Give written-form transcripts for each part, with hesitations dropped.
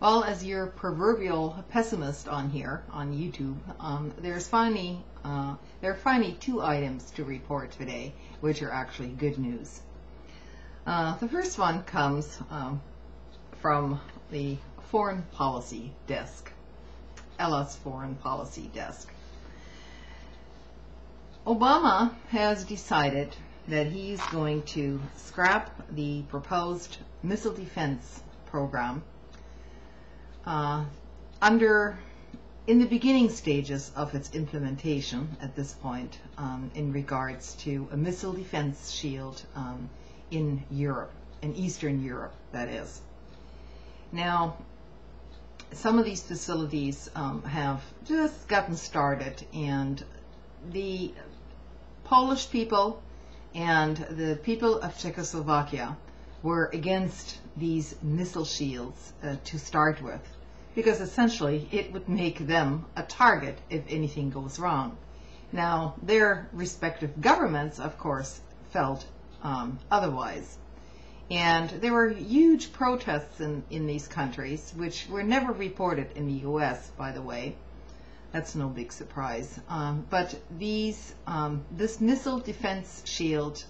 Well, as your proverbial pessimist on here on YouTube, there are finally two items to report today, which are actually good news. The first one comes from the Foreign Policy Desk, LS Foreign Policy Desk. Obama has decided that he's going to scrap the proposed missile defense program in the beginning stages of its implementation at this point, in regards to a missile defense shield in Europe, in Eastern Europe, that is. Now, some of these facilities have just gotten started, and the Polish people and the people of Czechoslovakia were against these missile shields to start with, because essentially it would make them a target if anything goes wrong. Now, their respective governments, of course, felt otherwise. And there were huge protests in these countries, which were never reported in the US, by the way. That's no big surprise. But this missile defense shield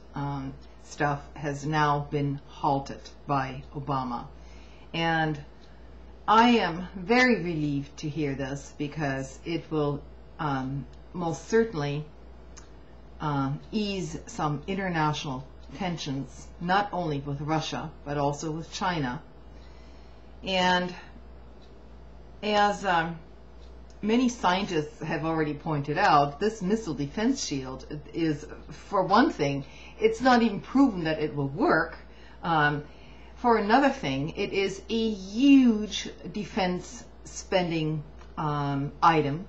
stuff has now been halted by Obama. And I am very relieved to hear this, because it will most certainly ease some international tensions, not only with Russia, but also with China. And as many scientists have already pointed out, this missile defense shield is, for one thing, it's not even proven that it will work. For another thing, it is a huge defense spending item,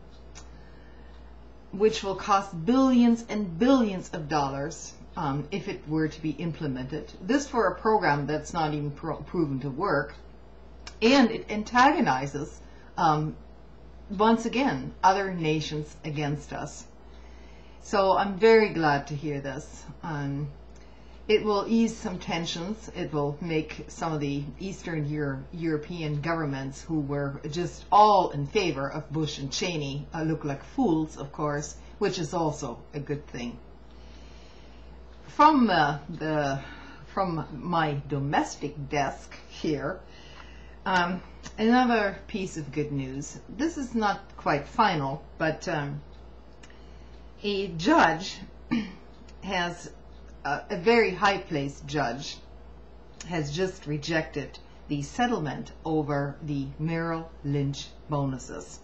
which will cost billions and billions of dollars if it were to be implemented. This for a program that's not even proven to work. And it antagonizes, once again, other nations against us. So I'm very glad to hear this. It will ease some tensions. It will make some of the Eastern European governments, who were just all in favor of Bush and Cheney, look like fools, of course, which is also a good thing. From my domestic desk here, another piece of good news. This is not quite final, but a judge has, a very high-placed judge, has just rejected the settlement over the Merrill Lynch bonuses.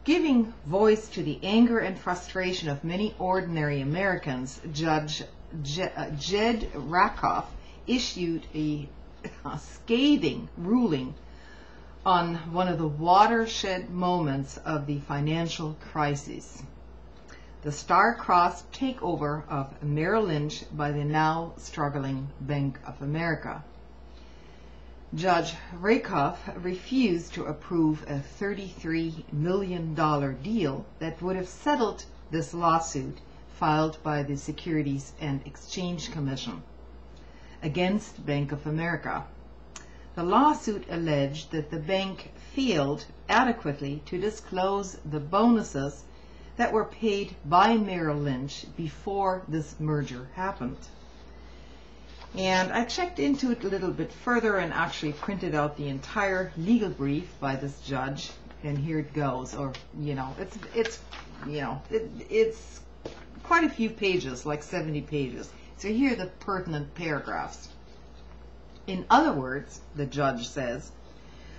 Giving voice to the anger and frustration of many ordinary Americans, Judge Jed Rakoff issued a scathing ruling on one of the watershed moments of the financial crisis: the star-crossed takeover of Merrill Lynch by the now struggling Bank of America. Judge Rakoff refused to approve a $33 million deal that would have settled this lawsuit filed by the Securities and Exchange Commission against Bank of America. The lawsuit alleged that the bank failed adequately to disclose the bonuses that were paid by Merrill Lynch before this merger happened. And I checked into it a little bit further and actually printed out the entire legal brief by this judge, and here it goes. Or, it's quite a few pages, like 70 pages. So here are the pertinent paragraphs. In other words, the judge says,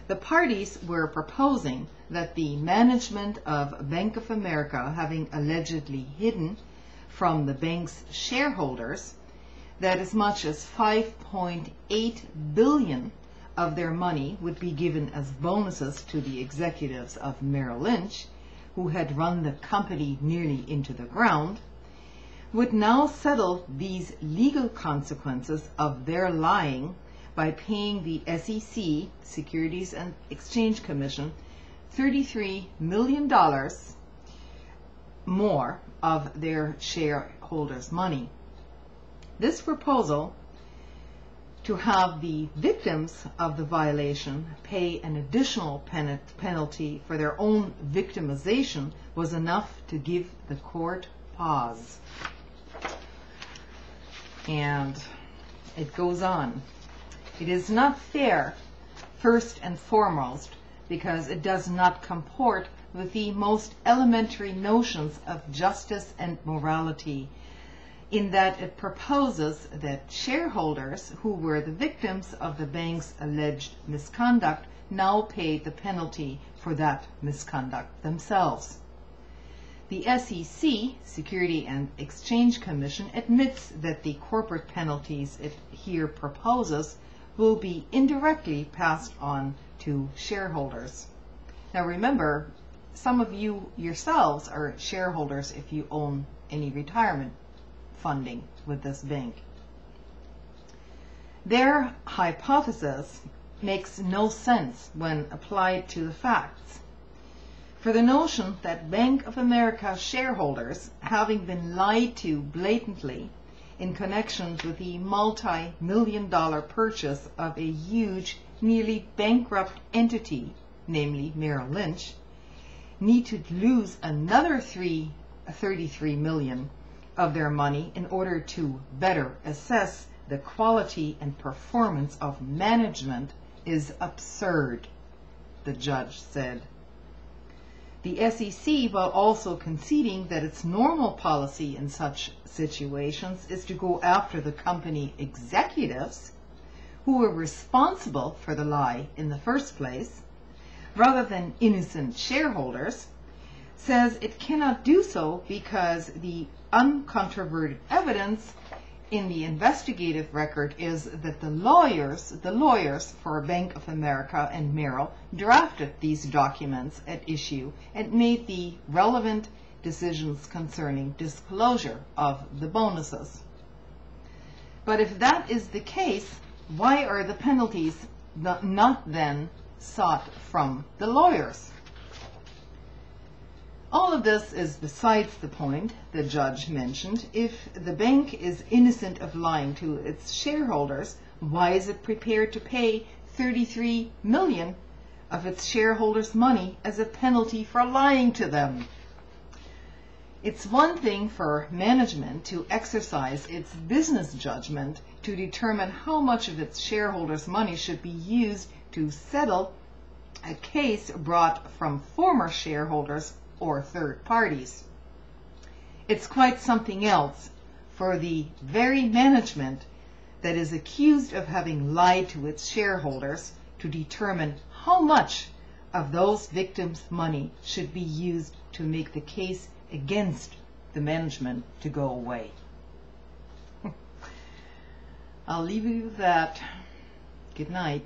the parties were proposing that the management of Bank of America, having allegedly hidden from the bank's shareholders that as much as $5.8 billion of their money would be given as bonuses to the executives of Merrill Lynch, who had run the company nearly into the ground, would now settle these legal consequences of their lying by paying the SEC, Securities and Exchange Commission, $33 million more of their shareholders' money. This proposal to have the victims of the violation pay an additional penalty for their own victimization was enough to give the court pause. And it goes on. It is not fair, first and foremost, because it does not comport with the most elementary notions of justice and morality, in that it proposes that shareholders who were the victims of the bank's alleged misconduct now pay the penalty for that misconduct themselves. The SEC, Security and Exchange Commission, admits that the corporate penalties it here proposes will be indirectly passed on to shareholders. Now remember, some of you yourselves are shareholders if you own any retirement funding with this bank. Their hypothesis makes no sense when applied to the facts. For the notion that Bank of America shareholders, having been lied to blatantly in connection with the multi-million-dollar purchase of a huge, nearly bankrupt entity, namely Merrill Lynch, need to lose another $33 million of their money in order to better assess the quality and performance of management is absurd, the judge said. The SEC, while also conceding that its normal policy in such situations is to go after the company executives who were responsible for the lie in the first place, rather than innocent shareholders, says it cannot do so because the uncontroverted evidence in the investigative record is that the lawyers for Bank of America and Merrill drafted these documents at issue and made the relevant decisions concerning disclosure of the bonuses. But if that is the case, why are the penalties not then sought from the lawyers? All of this is besides the point, the judge mentioned. If the bank is innocent of lying to its shareholders, why is it prepared to pay $33 million of its shareholders' money as a penalty for lying to them? It's one thing for management to exercise its business judgment to determine how much of its shareholders' money should be used to settle a case brought from former shareholders or third parties. It's quite something else for the very management that is accused of having lied to its shareholders to determine how much of those victims' money should be used to make the case against the management to go away. I'll leave you with that. Good night.